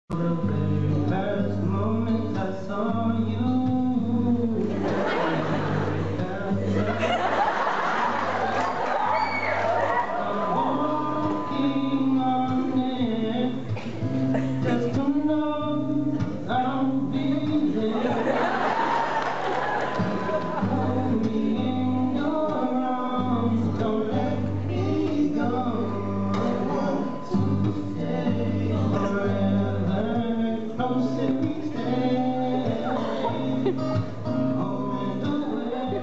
The very first moment I saw you, I'm walking on it, just to know I'll be there. Hold me in your arms, don't let me go. I want to stay forever close to stay. Home and away.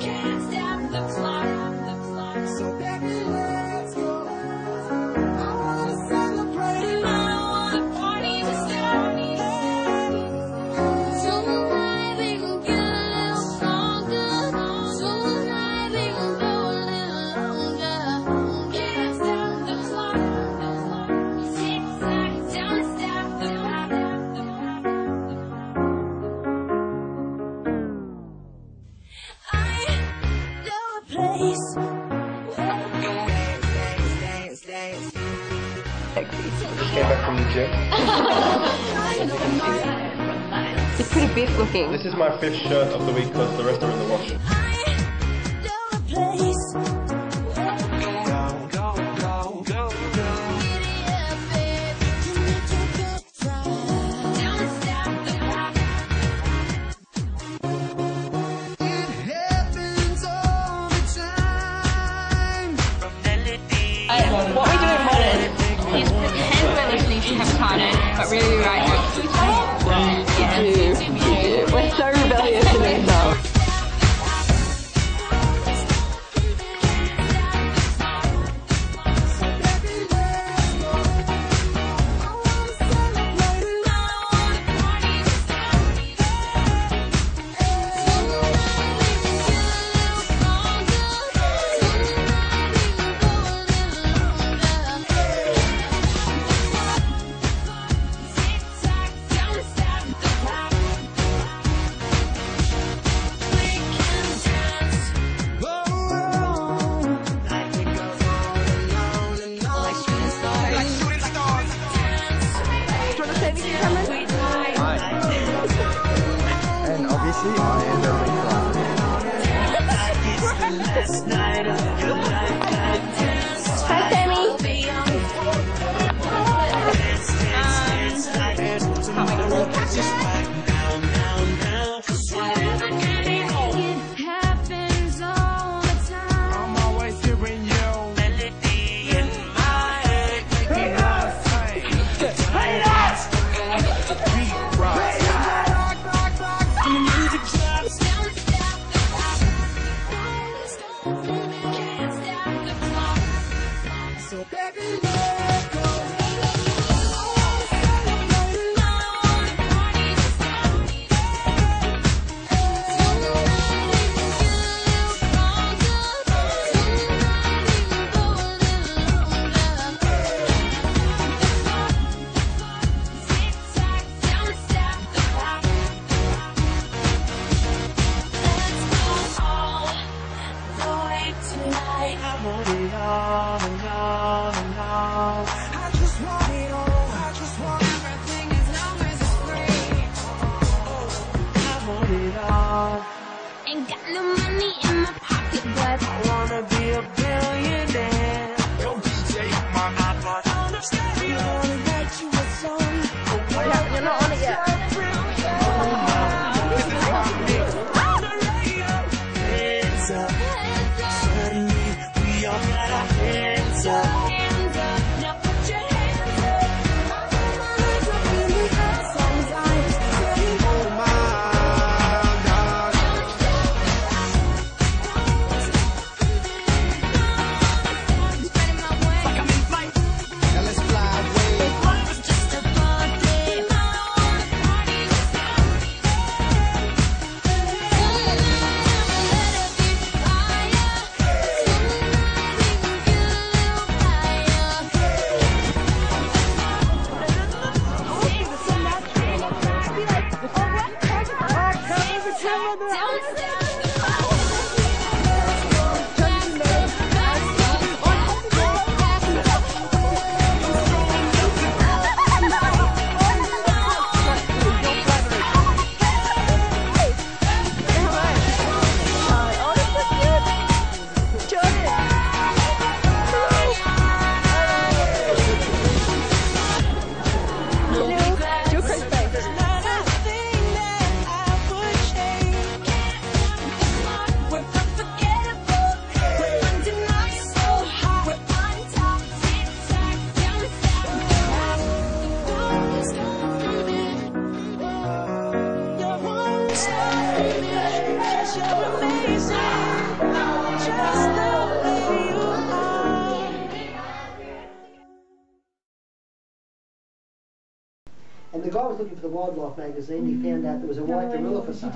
Can't stop the clock. So baby, let's go. I wanna celebrate. I want a party to start. Tonight we gon' get a little stronger. Tonight we gon' go a little longer. Can't stop the clock. Tick tock, don't stop the clock. I know a place where Just came back from the gym. It's pretty beef looking. This is my 5th shirt of the week because the rest are in the wash. I know a place where Go. giddy up, baby. Can you take it right? Don't stop the clock. It happens all the time. What we do in modern is pretend we're listening to Capitano, but really right now. Yeah. We're so rebellious in this now. So baby, let's go. I wanna celebrate. I want a party to start. Tonight we can get a little stronger. Tonight we can go a little longer. Tick tock, don't stop the clock. We can dance. Like it goes on and on. Like shooting stars. Like shooting stars. Do you want to say anything, Cameron? And obviously, I end up in Last night of your life. Hi, Sammy. It happens all the time. I'm always hearing you. Melody in my head. Music drops. Don't stop the clock. Can't stop the clock. So baby, let's go. I wanna celebrate. I want a party to start. Tonight we can get a little stronger. Tonight we can go a little longer. Tick tock, don't stop the clock. Let's go all the way tonight. I want it all and all and all. I just want it all. I just want Everything as long as it's free. I want it all. Ain't got no money in my pocket, but I wanna be a billionaire. Yo, DJ, my iPod on the stereo. I wanna write you a song. You're not on it yet. This is my mix. On the radio. Hands up. Suddenly, we all got our hands up. hands up, now put your hands up. I put my hands up in the air. Songs I say, Oh my God. don't stop. Spreading my wings. I'm in flight. Now let's fly away. It's just a party. I want a party to start. Tonight I'ma let it be fire. Tonight we gon' get a little And the guy was looking for the wildlife magazine. He found out there was a white gorilla for sale.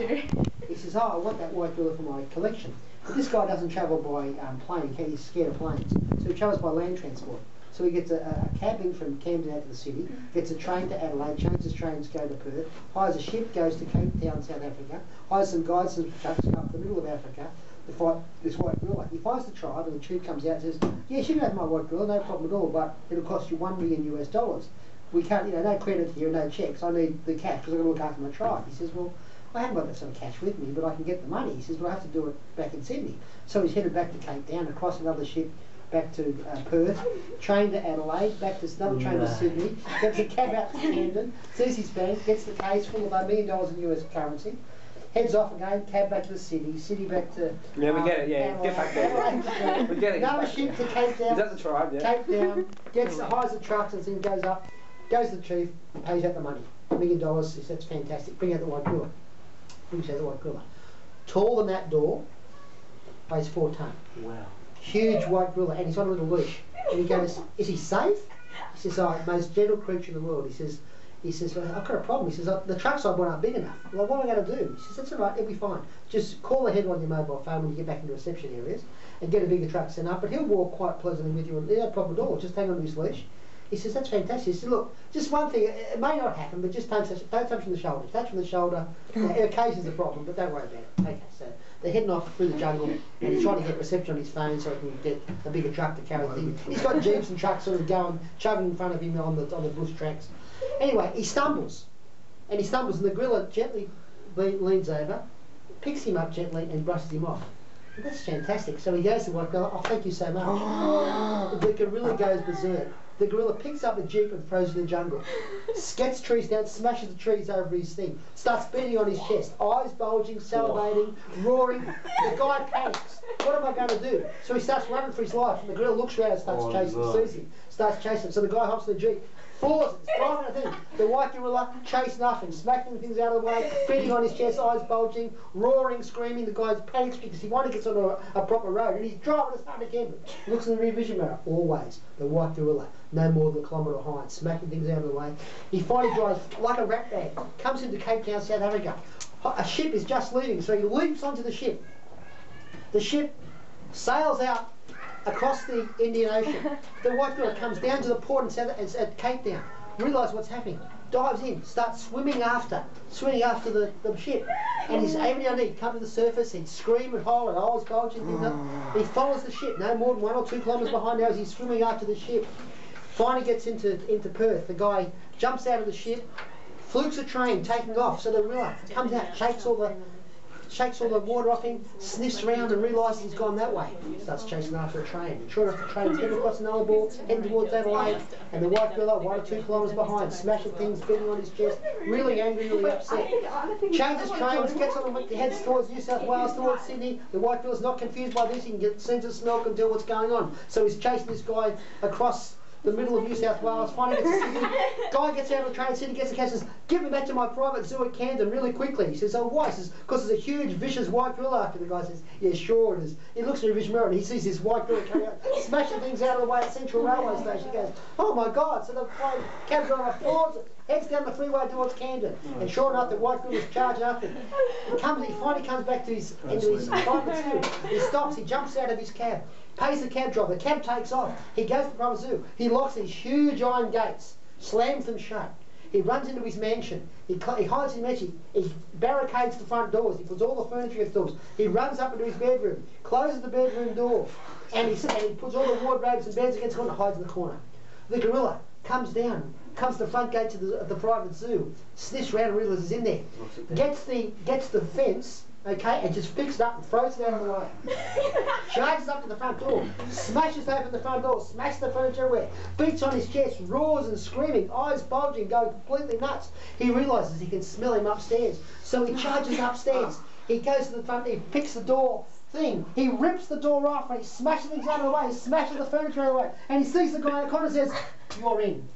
He says, oh, I want that white gorilla for my collection. But this guy doesn't travel by plane. He's scared of planes. So he travels by land transport. So he gets a cab in from Camden out to the city, gets a train to Adelaide, changes trains, go to Perth, hires a ship, goes to Cape Town, South Africa, hires some guides and trucks up the middle of Africa to fight this white gorilla. He finds the tribe and the chief comes out and says, yes, you can have my white gorilla, no problem at all, but it'll cost you $1 million US. We can't, no credit here, no checks, I need the cash because I've got to look after my tribe. He says, well, I haven't got that sort of cash with me, but I can get the money. He says, but I have to do it back in Sydney. So he's headed back to Cape Town, across another ship, back to Perth, train to Adelaide, back to another train to Sydney, gets a cab out to Camden, sees his bank, gets the case full of $1 million in US currency, heads off again, cab back to the city back to yeah, we get it, yeah, Adelaide, get back there. We get it. another ship to Cape Town, Is that the tribe, yeah? Cape Town, hires the trucks and then goes up, goes to the chief, pays out the money, $1 million, he says, that's fantastic, bring out the white gorilla. Brings out the white gorilla. Taller than that door, weighs 4 tonne. Wow. Huge white gorilla, and he's on a little leash. And he goes, is he safe? He says, oh, most gentle creature in the world. He says, well, I've got a problem. He says, the trucks I bought aren't big enough. Well, what am I going to do? He says, that's all right, it'll be fine. Just call ahead on your mobile phone when you get back into reception areas and get a bigger truck sent up. But he'll walk quite pleasantly with you, no problem at all. Just hang on to his leash. He says, that's fantastic. He says, look, just one thing, it may not happen, but just don't touch from the shoulder. Touch from the shoulder, occasion's a problem, but don't worry about it. Okay, so they're heading off through the jungle, and he's trying to get reception on his phone so he can get a bigger truck to carry the thing. He's got jeeps and trucks sort of going, chugging in front of him on the bush tracks. Anyway, he stumbles, and the gorilla gently leans over, picks him up gently, and brushes him off. And that's fantastic. So he goes to the white gorilla, oh, thank you so much. The gorilla goes berserk. The gorilla picks up a jeep and throws it in the jungle. Gets trees down, smashes the trees over his thing, starts beating on his chest, eyes bulging, salivating, roaring. The guy panics. What am I going to do? So he starts running for his life, and the gorilla looks around and starts chasing, sees him, starts chasing him. So the guy hops in the jeep, floors it, driving the thing. The white gorilla chasing nothing, smacking things out of the way, beating on his chest, eyes bulging, roaring, screaming. The guy's panics because he finally gets on a proper road, and he's driving as hard as he can. Looks in the rear vision mirror. Always the white gorilla, no more than a kilometre behind, smacking things out of the way. He finally drives like a rat bag, comes into Cape Town, South Africa. A ship is just leaving, so he leaps onto the ship. The ship sails out across the Indian Ocean. The white gorilla comes down to the port at Cape Town, realises what's happening, dives in, starts swimming after the ship, and he's every now and then he'd come to the surface, he'd scream and howl and eyes bulging things up. He follows the ship, no more than 1 or 2 kilometres behind now as he's swimming after the ship. Finally gets into Perth. The guy jumps out of the ship, flukes a train taking off, so the gorilla comes out, shakes all the water off him, sniffs around and realises he's gone that way. Starts chasing after a train. And sure enough, the train's heading across another ball, heading towards Adelaide, and the white gorilla 1 or 2 kilometres behind, smashing things, beating on his chest, really angry, really upset. Changes trains, gets on the heads towards New South Wales, towards Sydney. The white gorilla's not confused by this, he can get sense of smell, can tell what's going on. So he's chasing this guy across the middle of New South Wales, finally gets to Sydney. Guy gets out of the train, Sydney gets the cash, says, give me back to my private zoo at Camden really quickly. He says, oh why? He says, because there's a huge vicious white gorilla after. The guy says, yeah sure it is. He looks in the vision mirror and he sees this white gorilla coming out, smashing things out of the way at Central Railway Station. He goes, oh my God. So the cab driver floors it, heads down the freeway towards Camden. And sure enough, the white gorilla's charging after him. He finally comes back to his private zoo. He stops, he jumps out of his cab, pays the cab driver, the cab takes off, he goes to the private zoo, he locks these huge iron gates, slams them shut, he runs into his mansion, he hides in his mansion, he barricades the front doors, he puts all the furniture against doors, he runs up into his bedroom, closes the bedroom door, and he puts all the wardrobes and beds against the corner, hides in the corner. The gorilla comes down, comes to the front gate to the private zoo, sniffs around and realises he's in there, gets the fence, okay, and just picks it up and throws it out of the way. Charges up to the front door, smashes open the front door, smashes the furniture everywhere, beats on his chest, roars and screaming, eyes bulging, going completely nuts. He realises he can smell him upstairs, so he charges upstairs. He goes to the front, he picks the door thing, he rips the door off and he smashes things out of the way, he smashes the furniture out of the way, and he sees the guy in the corner and says, you're in.